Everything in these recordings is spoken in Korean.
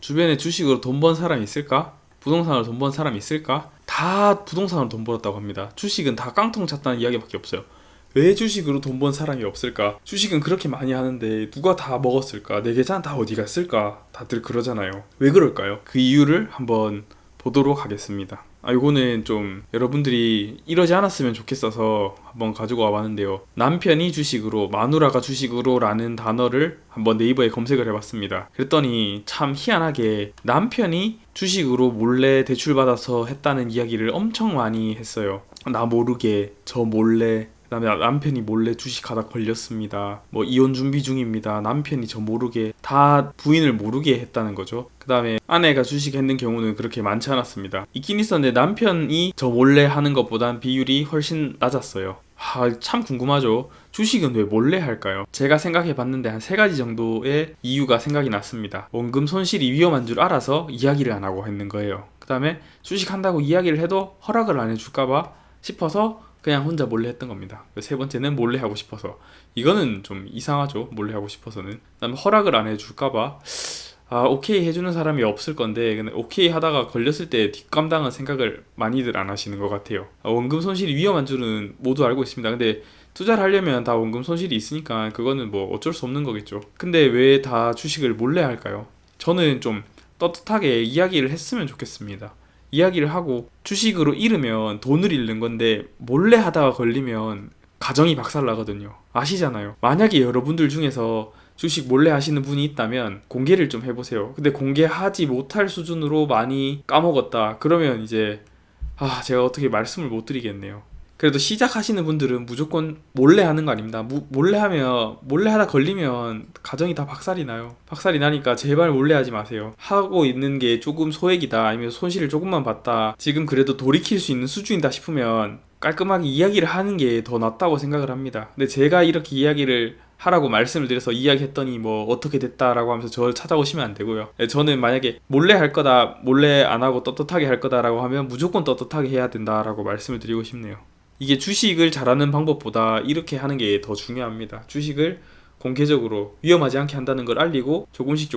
주변에 주식으로 돈 번 사람이 있을까? 부동산으로 돈 번 사람이 있을까? 다 부동산으로 돈 벌었다고 합니다. 주식은 다 깡통 찼다는 이야기밖에 없어요. 왜 주식으로 돈 번 사람이 없을까? 주식은 그렇게 많이 하는데 누가 다 먹었을까? 내 계산 다 어디 갔을까? 다들 그러잖아요. 왜 그럴까요? 그 이유를 한번 보도록 하겠습니다. 이거는 좀 여러분들이 이러지 않았으면 좋겠어서 한번 가지고 와봤는데요. 남편이 주식으로, 마누라가 주식으로 라는 단어를 한번 네이버에 검색을 해봤습니다. 그랬더니 참 희한하게 남편이 주식으로 몰래 대출받아서 했다는 이야기를 엄청 많이 했어요. 나 모르게, 저 몰래, 그다음에 남편이 몰래 주식하다 걸렸습니다. 뭐 이혼 준비 중입니다. 남편이 저 모르게, 다 부인을 모르게 했다는 거죠. 그다음에 아내가 주식했는 경우는 그렇게 많지 않았습니다. 있긴 있었는데 남편이 저 몰래 하는 것보단 비율이 훨씬 낮았어요. 참 궁금하죠. 주식은 왜 몰래 할까요? 제가 생각해 봤는데 한 3가지 정도의 이유가 생각이 났습니다. 원금 손실이 위험한 줄 알아서 이야기를 안 하고 했는 거예요. 그 다음에 주식한다고 이야기를 해도 허락을 안 해줄까봐 싶어서 그냥 혼자 몰래 했던 겁니다. 3번째는 몰래 하고 싶어서. 이거는 좀 이상하죠. 몰래 하고 싶어서는. 그다음에 허락을 안 해줄까봐 오케이 해주는 사람이 없을 건데, 근데 오케이 하다가 걸렸을 때 뒷감당은 생각을 많이들 안 하시는 것 같아요. 원금 손실이 위험한 줄은 모두 알고 있습니다. 근데 투자를 하려면 다 원금 손실이 있으니까 그거는 뭐 어쩔 수 없는 거겠죠. 근데 왜 다 주식을 몰래 할까요? 저는 좀 떳떳하게 이야기를 했으면 좋겠습니다. 이야기를 하고 주식으로 잃으면 돈을 잃는 건데 몰래 하다가 걸리면 가정이 박살나거든요. 아시잖아요. 만약에 여러분들 중에서 주식 몰래 하시는 분이 있다면 공개를 좀 해보세요. 근데 공개하지 못할 수준으로 많이 까먹었다. 그러면 이제 제가 어떻게 말씀을 못 드리겠네요. 그래도 시작하시는 분들은 무조건 몰래 하는 거 아닙니다. 몰래 하다 걸리면 가정이 다 박살이 나요. 박살이 나니까 제발 몰래 하지 마세요. 하고 있는 게 조금 소액이다, 아니면 손실을 조금만 봤다, 지금 그래도 돌이킬 수 있는 수준이다 싶으면 깔끔하게 이야기를 하는 게 더 낫다고 생각을 합니다. 근데 제가 이렇게 이야기를 하라고 말씀을 드려서 이야기했더니 뭐 어떻게 됐다라고 하면서 저를 찾아오시면 안 되고요. 저는 만약에 몰래 할 거다, 몰래 안 하고 떳떳하게 할 거다라고 하면 무조건 떳떳하게 해야 된다라고 말씀을 드리고 싶네요. 이게 주식을 잘하는 방법보다 이렇게 하는 게 더 중요합니다. 주식을 공개적으로 위험하지 않게 한다는 걸 알리고 조금씩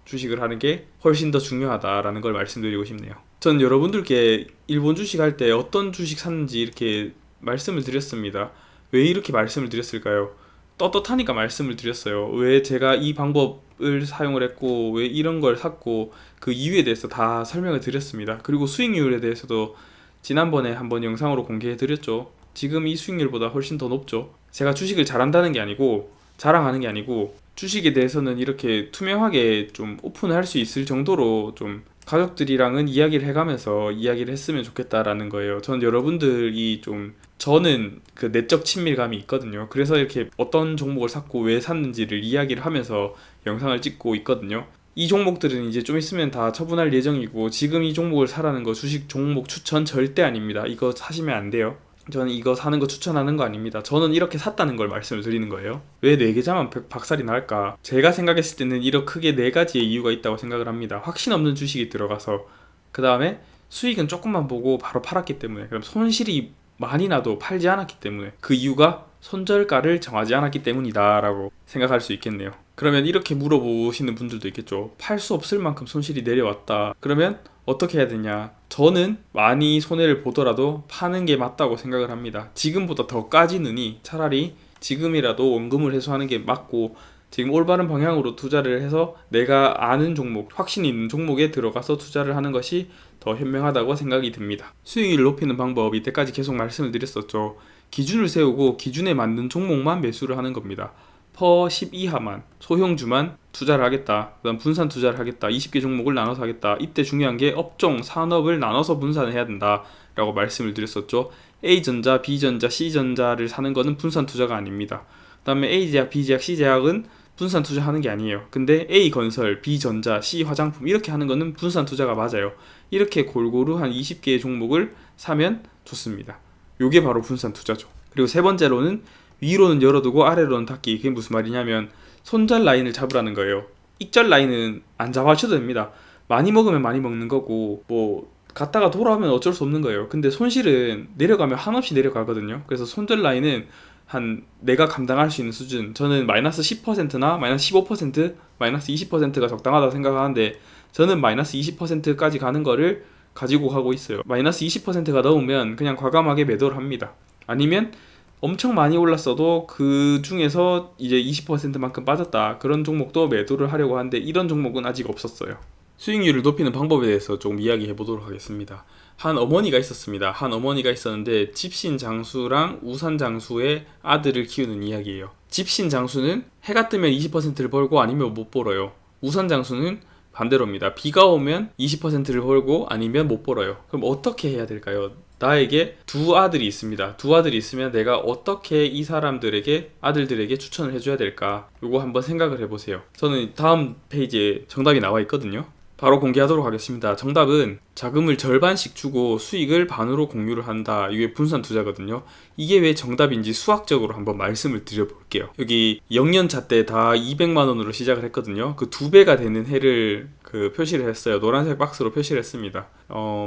주식을 하는 게 훨씬 더 중요하다라는 걸 말씀드리고 싶네요. 전 여러분들께 일본 주식 할 때 어떤 주식 샀는지 이렇게 말씀을 드렸습니다. 왜 이렇게 말씀을 드렸을까요? 떳떳하니까 말씀을 드렸어요. 왜 제가 이 방법을 사용을 했고 왜 이런 걸 샀고 그 이유에 대해서 다 설명을 드렸습니다. 그리고 수익률에 대해서도 지난번에 한번 영상으로 공개해 드렸죠. 지금 이 수익률보다 훨씬 더 높죠. 제가 주식을 잘한다는 게 아니고, 자랑하는 게 아니고, 주식에 대해서는 이렇게 투명하게 좀 오픈을 할 수 있을 정도로 좀 가족들이랑은 이야기를 해가면서 이야기를 했으면 좋겠다라는 거예요. 전 여러분들이 좀, 저는 그 내적 친밀감이 있거든요. 그래서 이렇게 어떤 종목을 샀고 왜 샀는지를 이야기를 하면서 영상을 찍고 있거든요. 이 종목들은 이제 좀 있으면 다 처분할 예정이고, 지금 이 종목을 사라는 거 주식 종목 추천 절대 아닙니다. 이거 사시면 안 돼요. 저는 이거 사는 거 추천하는 거 아닙니다. 저는 이렇게 샀다는 걸 말씀을 드리는 거예요. 왜 네 계좌만 박살이 날까? 제가 생각했을 때는 이렇게 크게 4가지의 이유가 있다고 생각을 합니다. 확신 없는 주식이 들어가서, 그 다음에 수익은 조금만 보고 바로 팔았기 때문에, 그럼 손실이 많이 나도 팔지 않았기 때문에, 그 이유가 손절가를 정하지 않았기 때문이다 라고 생각할 수 있겠네요. 그러면 이렇게 물어보시는 분들도 있겠죠. 팔 수 없을 만큼 손실이 내려왔다. 그러면 어떻게 해야 되냐? 저는 많이 손해를 보더라도 파는 게 맞다고 생각을 합니다. 지금보다 더 까지느니 차라리 지금이라도 원금을 회수하는 게 맞고, 지금 올바른 방향으로 투자를 해서 내가 아는 종목, 확신 있는 종목에 들어가서 투자를 하는 것이 더 현명하다고 생각이 듭니다. 수익을 높이는 방법 이때까지 계속 말씀을 드렸었죠. 기준을 세우고 기준에 맞는 종목만 매수를 하는 겁니다. 퍼 10 이하만, 소형주만 투자를 하겠다, 그 다음 분산 투자를 하겠다, 20개 종목을 나눠서 하겠다. 이때 중요한 게 업종, 산업을 나눠서 분산을 해야 된다 라고 말씀을 드렸었죠. A전자, B전자, C전자를 사는 거는 분산 투자가 아닙니다. 그 다음에 A제약, B제약, C제약은 분산 투자하는 게 아니에요. 근데 A건설, B전자, C화장품 이렇게 하는 거는 분산 투자가 맞아요. 이렇게 골고루 한 20개의 종목을 사면 좋습니다. 요게 바로 분산 투자죠. 그리고 3번째로는 위로는 열어두고 아래로는 닫기. 그게 무슨 말이냐면 손절 라인을 잡으라는 거예요. 익절 라인은 안 잡아셔도 됩니다. 많이 먹으면 많이 먹는 거고, 뭐 갔다가 돌아오면 어쩔 수 없는 거예요. 근데 손실은 내려가면 한없이 내려가거든요. 그래서 손절 라인은 한 내가 감당할 수 있는 수준, 저는 마이너스 10%나 마이너스 15%, 마이너스 20%가 적당하다고 생각하는데 저는 마이너스 20%까지 가는 거를 가지고 가고 있어요. 마이너스 20%가 넘으면 그냥 과감하게 매도를 합니다. 아니면 엄청 많이 올랐어도 그 중에서 이제 20%만큼 빠졌다, 그런 종목도 매도를 하려고 하는데 이런 종목은 아직 없었어요. 수익률을 높이는 방법에 대해서 조금 이야기해 보도록 하겠습니다. 한 어머니가 있었습니다. 한 어머니가 있었는데 집신 장수랑 우산 장수의 아들을 키우는 이야기예요. 집신 장수는 해가 뜨면 20%를 벌고 아니면 못 벌어요. 우산 장수는 반대로입니다. 비가 오면 20%를 벌고 아니면 못 벌어요. 그럼 어떻게 해야 될까요? 나에게 두 아들이 있습니다. 두 아들이 있으면 내가 어떻게 이 사람들에게, 아들들에게 추천을 해줘야 될까? 요거 한번 생각을 해보세요. 저는 다음 페이지에 정답이 나와 있거든요. 바로 공개하도록 하겠습니다. 정답은 자금을 절반씩 주고 수익을 반으로 공유를 한다. 이게 분산 투자거든요. 이게 왜 정답인지 수학적으로 한번 말씀을 드려볼게요. 여기 0년차 때 다 200만 원으로 시작을 했거든요. 그 2배가 되는 해를 표시를 했어요. 노란색 박스로 표시를 했습니다.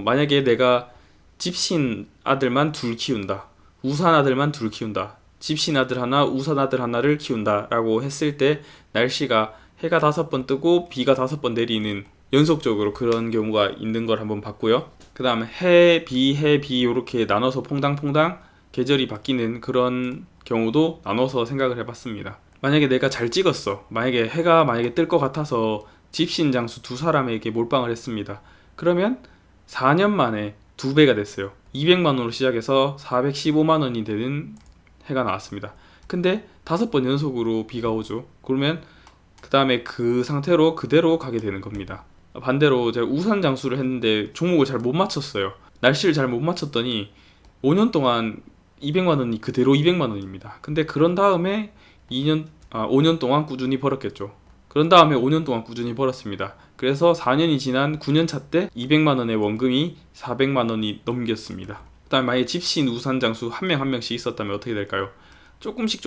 만약에 내가 집신 아들만 둘 키운다, 우산 아들만 둘 키운다, 집신 아들 하나, 우산 아들 하나를 키운다 라고 했을 때 날씨가 해가 5번 뜨고 비가 5번 내리는, 연속적으로 그런 경우가 있는 걸 한번 봤고요. 그 다음에 해, 비 이렇게 나눠서 퐁당퐁당 계절이 바뀌는 그런 경우도 나눠서 생각을 해봤습니다. 만약에 내가 잘 찍었어, 만약에 해가 뜰 것 같아서 집신 장수 두 사람에게 몰빵을 했습니다. 그러면 4년 만에 2배가 됐어요. 200만 원으로 시작해서 415만 원이 되는 해가 나왔습니다. 근데 5번 연속으로 비가 오죠. 그러면 그 다음에 그 상태로 그대로 가게 되는 겁니다. 반대로 제가 우산 장수를 했는데 종목을 잘 못 맞췄어요. 날씨를 잘 못 맞췄더니 5년 동안 200만 원이 그대로 200만 원입니다. 근데 그런 다음에 5년 동안 꾸준히 벌었겠죠. 그런 다음에 5년 동안 꾸준히 벌었습니다. 그래서 4년이 지난 9년 차 때 200만 원의 원금이 400만 원이 넘겼습니다. 그 다음에 만약에 집신 우산 장수 한 명 한 명씩 있었다면 어떻게 될까요? 조금씩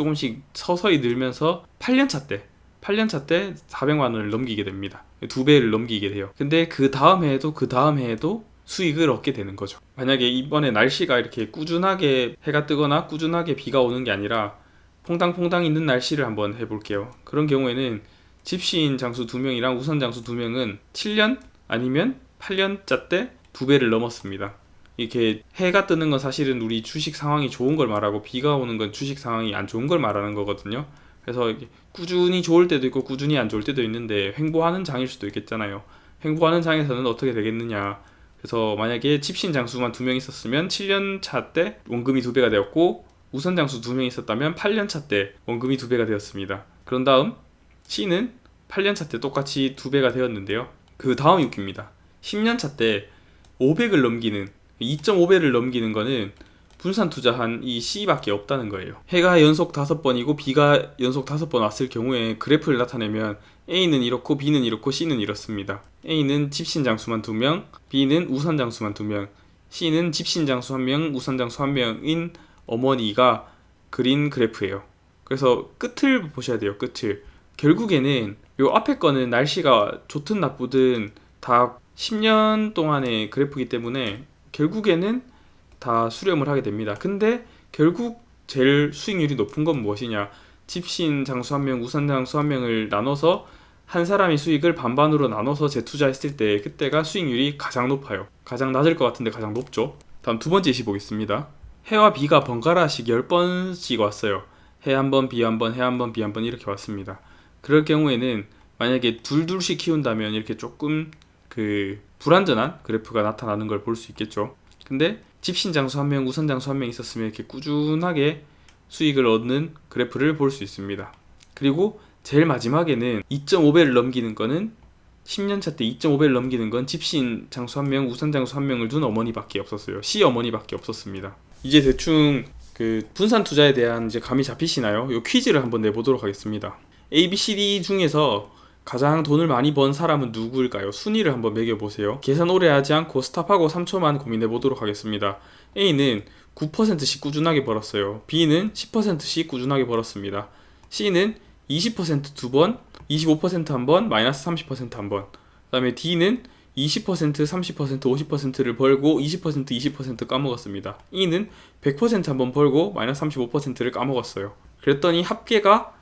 서서히 늘면서 8년 차 때 400만 원을 넘기게 됩니다. 2배를 넘기게 돼요. 근데 그 다음 해에도 수익을 얻게 되는 거죠. 만약에 이번에 날씨가 이렇게 꾸준하게 해가 뜨거나 꾸준하게 비가 오는 게 아니라 퐁당퐁당 있는 날씨를 한번 해볼게요. 그런 경우에는 집신 장수 2명이랑 우산 장수 2명은 7년 아니면 8년차 때 2배를 넘었습니다. 이렇게 해가 뜨는 건 사실은 우리 주식 상황이 좋은 걸 말하고 비가 오는 건 주식 상황이 안 좋은 걸 말하는 거거든요. 그래서 꾸준히 좋을 때도 있고 꾸준히 안 좋을 때도 있는데 횡보하는 장일 수도 있겠잖아요. 횡보하는 장에서는 어떻게 되겠느냐. 그래서 만약에 집신 장수만 2명 있었으면 7년 차 때 원금이 2배가 되었고 우선 장수 2명 있었다면 8년 차 때 원금이 2배가 되었습니다. 그런 다음 C는 8년 차 때 똑같이 2배가 되었는데요. 그 다음이 웃깁니다. 10년 차 때 500을 넘기는, 2.5배를 넘기는 거는 분산 투자한 이 C밖에 없다는 거예요. 해가 연속 5번이고 비가 연속 5번 왔을 경우에 그래프를 나타내면 A는 이렇고 B는 이렇고 C는 이렇습니다. A는 집신 장수만 2명, B는 우산 장수만 2명, C는 집신 장수 1명, 우산 장수 1명인 어머니가 그린 그래프예요. 그래서 끝을 보셔야 돼요. 끝을. 결국에는 요 앞에 거는 날씨가 좋든 나쁘든 다 10년 동안의 그래프이기 때문에 결국에는 다 수렴을 하게 됩니다. 근데 결국 제일 수익률이 높은 건 무엇이냐? 집신 장수 1명, 우산 장수 1명을 나눠서 한 사람이 수익을 반반으로 나눠서 재투자했을 때 그때가 수익률이 가장 높아요. 가장 낮을 것 같은데 가장 높죠. 다음 두 번째 예시 보겠습니다. 해와 비가 번갈아씩 10번씩 왔어요. 해 한 번, 비 한 번, 해 한 번, 비 한 번 이렇게 왔습니다. 그럴 경우에는 만약에 둘둘씩 키운다면 이렇게 조금 불완전한 그래프가 나타나는 걸 볼 수 있겠죠. 근데 집신 장수 1명, 우산 장수 1명 있었으면 이렇게 꾸준하게 수익을 얻는 그래프를 볼 수 있습니다. 그리고 제일 마지막에는 2.5배를 넘기는 거는 10년차 때 2.5배를 넘기는 건 집신 장수 1명, 우산 장수 1명을 둔 어머니밖에 없었어요. C 어머니밖에 없었습니다. 이제 대충 분산 투자에 대한 이제 감이 잡히시나요? 이 퀴즈를 한번 내보도록 하겠습니다. A, B, C, D 중에서 가장 돈을 많이 번 사람은 누구일까요? 순위를 한번 매겨보세요. 계산 오래 하지 않고 스탑하고 3초만 고민해보도록 하겠습니다. A는 9%씩 꾸준하게 벌었어요. B는 10%씩 꾸준하게 벌었습니다. C는 20% 두 번, 25% 한 번, 마이너스 30% 한 번. 그 다음에 D는 20%, 30%, 50%를 벌고 20%, 20% 까먹었습니다. E는 100% 한번 벌고 마이너스 35%를 까먹었어요. 그랬더니 합계가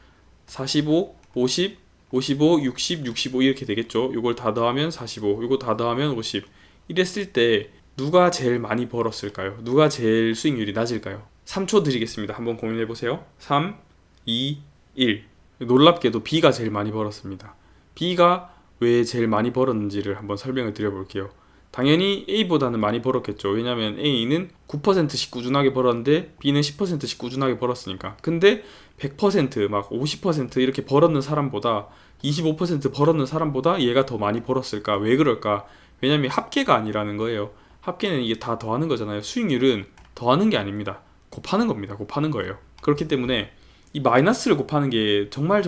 45, 50, 55, 60, 65 이렇게 되겠죠. 이걸 다 더하면 45, 이거 다 더하면 50. 이랬을 때 누가 제일 많이 벌었을까요? 누가 제일 수익률이 낮을까요? 3초 드리겠습니다. 한번 고민해 보세요. 3, 2, 1. 놀랍게도 B가 제일 많이 벌었습니다. B가 왜 제일 많이 벌었는지를 한번 설명을 드려볼게요. 당연히 A보다는 많이 벌었겠죠. 왜냐면 A는 9%씩 꾸준하게 벌었는데 B는 10%씩 꾸준하게 벌었으니까. 근데 100%, 막 50% 이렇게 벌었는 사람보다 25% 벌었는 사람보다 얘가 더 많이 벌었을까? 왜 그럴까? 왜냐면 합계가 아니라는 거예요. 합계는 이게 다 더하는 거잖아요. 수익률은 더하는 게 아닙니다. 곱하는 겁니다. 곱하는 거예요. 그렇기 때문에 이 마이너스를 곱하는 게 정말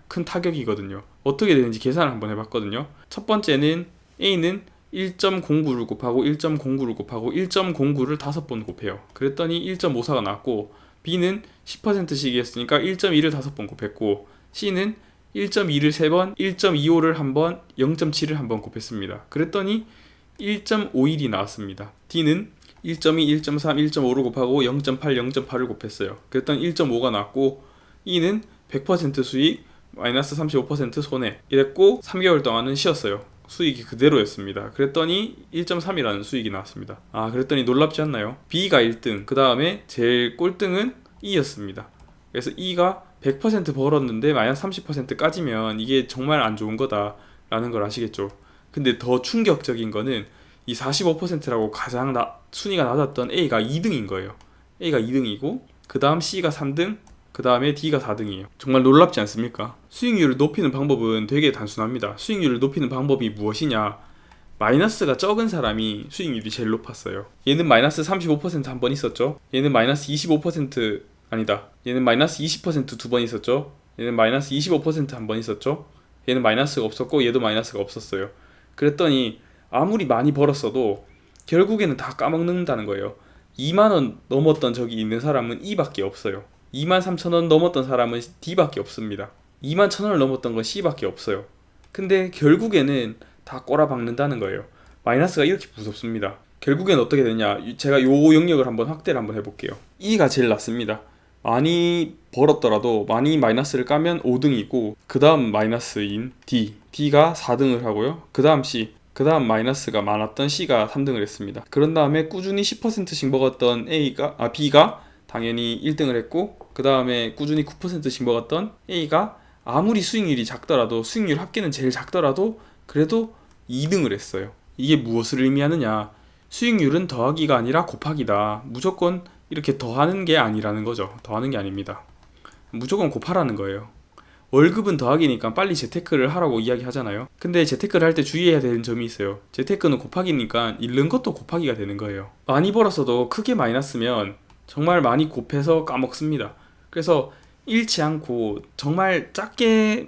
큰 타격이거든요. 어떻게 되는지 계산을 한번 해봤거든요. 첫 번째는 A는 1.09를 곱하고 1.09를 곱하고 1.09를 5번 곱해요. 그랬더니 1.54가 나왔고, B는 10%씩이었으니까 1.2를 5번 곱했고, C는 1.2를 3번, 1.25를 1번, 0.7을 1번 곱했습니다. 그랬더니 1.51이 나왔습니다. D는 1.2, 1.3, 1.5를 곱하고 0.8, 0.8을 곱했어요. 그랬더니 1.5가 나왔고, E는 100% 수익, 마이너스 35% 손해. 이랬고 3개월 동안은 쉬었어요. 수익이 그대로였습니다. 그랬더니 1.3이라는 수익이 나왔습니다. 그랬더니 놀랍지 않나요? B가 1등, 그 다음에 제일 꼴등은 E였습니다. 그래서 E가 100% 벌었는데 마이너스 30% 까지면 이게 정말 안 좋은 거다라는 걸 아시겠죠? 근데 더 충격적인 거는 이 45%라고 가장 순위가 낮았던 A가 2등인 거예요. A가 2등이고 그 다음 C가 3등, 그 다음에 D가 4등이에요. 정말 놀랍지 않습니까? 수익률을 높이는 방법은 되게 단순합니다. 수익률을 높이는 방법이 무엇이냐? 마이너스가 적은 사람이 수익률이 제일 높았어요. 얘는 마이너스 35% 한 번 있었죠. 얘는 마이너스 25% 아니다. 얘는 마이너스 20% 두 번 있었죠. 얘는 마이너스 25% 한 번 있었죠. 얘는 마이너스가 없었고 얘도 마이너스가 없었어요. 그랬더니 아무리 많이 벌었어도 결국에는 다 까먹는다는 거예요. 2만원 넘었던 적이 있는 사람은 E밖에 없어요. 23,000원 넘었던 사람은 D밖에 없습니다. 21,000원을 넘었던 건 C밖에 없어요. 근데 결국에는 다 꼬라박는다는 거예요. 마이너스가 이렇게 무섭습니다. 결국엔 어떻게 되냐? 제가 요 영역을 한번 확대를 한번 해볼게요. E가 제일 낮습니다. 많이 벌었더라도 많이 마이너스를 까면 5등이고 그 다음 마이너스인 D가 4등을 하고요. 그 다음 C, 그 다음 마이너스가 많았던 C가 3등을 했습니다. 그런 다음에 꾸준히 10%씩 먹었던 B가 당연히 1등을 했고, 그 다음에 꾸준히 9%씩 먹었던 A가 아무리 수익률이 작더라도, 수익률 합계는 제일 작더라도 그래도 2등을 했어요. 이게 무엇을 의미하느냐? 수익률은 더하기가 아니라 곱하기다. 무조건 이렇게 더하는 게 아니라는 거죠. 더하는 게 아닙니다. 무조건 곱하라는 거예요. 월급은 더하기니까 빨리 재테크를 하라고 이야기하잖아요. 근데 재테크를 할 때 주의해야 되는 점이 있어요. 재테크는 곱하기니까 잃는 것도 곱하기가 되는 거예요. 많이 벌었어도 크게 마이너스면 정말 많이 곱해서 까먹습니다. 그래서 잃지 않고 정말 작게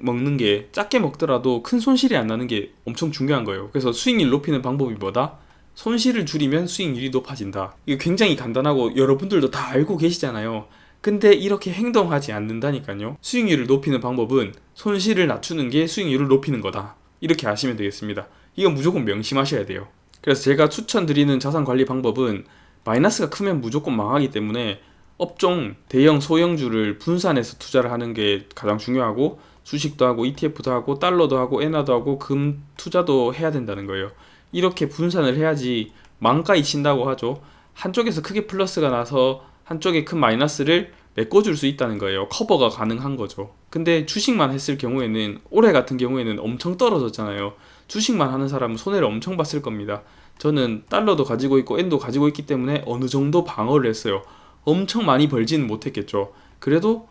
먹더라도 큰 손실이 안 나는 게 엄청 중요한 거예요. 그래서 수익률 높이는 방법이 뭐다? 손실을 줄이면 수익률이 높아진다. 이거 굉장히 간단하고 여러분들도 다 알고 계시잖아요. 근데 이렇게 행동하지 않는다니까요. 수익률을 높이는 방법은 손실을 낮추는 게 수익률을 높이는 거다. 이렇게 아시면 되겠습니다. 이건 무조건 명심하셔야 돼요. 그래서 제가 추천드리는 자산관리 방법은 마이너스가 크면 무조건 망하기 때문에 업종, 대형, 소형주를 분산해서 투자를 하는 게 가장 중요하고, 주식도 하고 ETF도 하고 달러도 하고 엔화도 하고 금 투자도 해야 된다는 거예요. 이렇게 분산을 해야지 망가이 친다고 하죠. 한쪽에서 크게 플러스가 나서 한쪽에 큰 마이너스를 메꿔줄 수 있다는 거예요. 커버가 가능한 거죠. 근데 주식만 했을 경우에는, 올해 같은 경우에는 엄청 떨어졌잖아요. 주식만 하는 사람은 손해를 엄청 봤을 겁니다. 저는 달러도 가지고 있고 엔도 가지고 있기 때문에 어느 정도 방어를 했어요. 엄청 많이 벌지는 못했겠죠. 그래도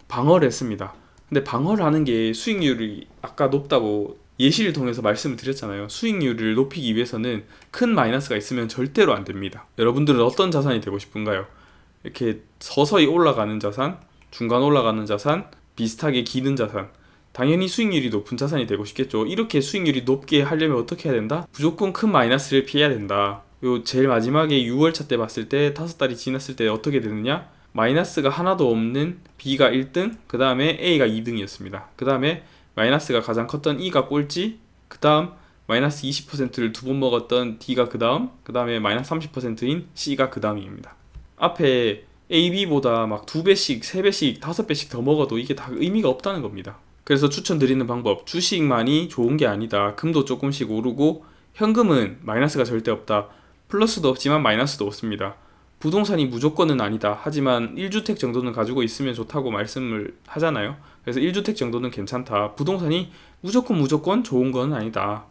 방어를 했습니다. 근데 방어를 하는 게 수익률이 아까 높다고 예시를 통해서 말씀을 드렸잖아요. 수익률을 높이기 위해서는 큰 마이너스가 있으면 절대로 안 됩니다. 여러분들은 어떤 자산이 되고 싶은가요? 이렇게 서서히 올라가는 자산, 중간 올라가는 자산, 비슷하게 기는 자산. 당연히 수익률이 높은 자산이 되고 싶겠죠. 이렇게 수익률이 높게 하려면 어떻게 해야 된다? 무조건 큰 마이너스를 피해야 된다. 요 제일 마지막에 6월차 때 봤을 때 5달이 지났을 때 어떻게 되느냐? 마이너스가 하나도 없는 B가 1등, 그 다음에 A가 2등이었습니다. 그 다음에 마이너스가 가장 컸던 E가 꼴찌, 그 다음 마이너스 20%를 두 번 먹었던 D가 그 다음에 마이너스 30%인 C가 그 다음입니다. 앞에 A, B보다 막 2배씩, 3배씩, 5배씩 더 먹어도 이게 다 의미가 없다는 겁니다. 그래서 추천드리는 방법, 주식만이 좋은 게 아니다. 금도 조금씩 오르고 현금은 마이너스가 절대 없다. 플러스도 없지만 마이너스도 없습니다. 부동산이 무조건은 아니다. 하지만 1주택 정도는 가지고 있으면 좋다고 말씀을 하잖아요. 그래서 1주택 정도는 괜찮다. 부동산이 무조건 좋은 건 아니다.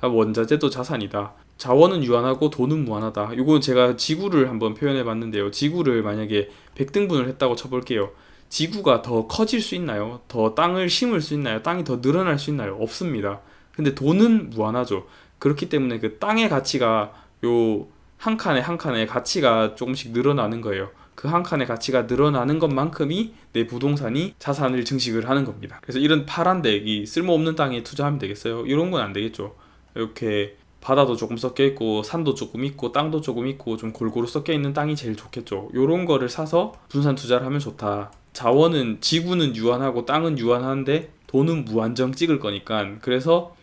원자재도 자산이다. 자원은 유한하고 돈은 무한하다. 이건 제가 지구를 한번 표현해 봤는데요. 지구를 만약에 100등분을 했다고 쳐볼게요. 지구가 더 커질 수 있나요? 더 땅을 심을 수 있나요? 땅이 더 늘어날 수 있나요? 없습니다. 근데 돈은 무한하죠. 그렇기 때문에 그 땅의 가치가 요 한 칸에 한 칸의 가치가 조금씩 늘어나는 거예요. 그 한 칸의 가치가 늘어나는 것만큼이 내 부동산이 자산을 증식을 하는 겁니다. 그래서 이런 파란 대기 쓸모없는 땅에 투자하면 되겠어요? 이런 건 안 되겠죠. 이렇게 바다도 조금 섞여 있고 산도 조금 있고 땅도 조금 있고 좀 골고루 섞여 있는 땅이 제일 좋겠죠. 요런 거를 사서 분산 투자를 하면 좋다. 자원은 지구는 유한하고 땅은 유한한데 돈은 무한정 찍을 거니까 그래서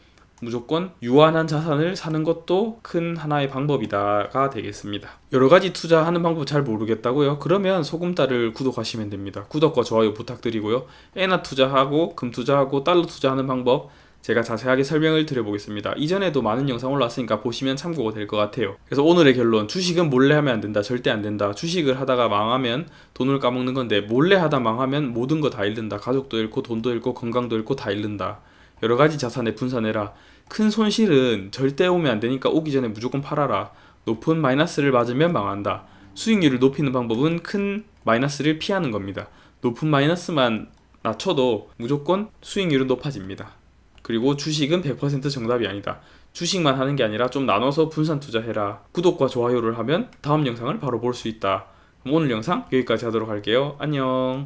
무조건 유한한 자산을 사는 것도 큰 하나의 방법이다가 되겠습니다. 여러 가지 투자하는 방법 잘 모르겠다고요? 그러면 소금달을 구독하시면 됩니다. 구독과 좋아요 부탁드리고요. 엔화 투자하고 금 투자하고 달러 투자하는 방법 제가 자세하게 설명을 드려보겠습니다. 이전에도 많은 영상 올라왔으니까 보시면 참고가 될 것 같아요. 그래서 오늘의 결론, 주식은 몰래 하면 안 된다. 절대 안 된다. 주식을 하다가 망하면 돈을 까먹는 건데 몰래 하다 망하면 모든 거 다 잃는다. 가족도 잃고 돈도 잃고 건강도 잃고 다 잃는다. 여러 가지 자산에 분산해라. 큰 손실은 절대 오면 안 되니까 오기 전에 무조건 팔아라. 높은 마이너스를 맞으면 망한다. 수익률을 높이는 방법은 큰 마이너스를 피하는 겁니다. 높은 마이너스만 낮춰도 무조건 수익률은 높아집니다. 그리고 주식은 100% 정답이 아니다. 주식만 하는 게 아니라 좀 나눠서 분산 투자해라. 구독과 좋아요를 하면 다음 영상을 바로 볼 수 있다. 오늘 영상 여기까지 하도록 할게요. 안녕.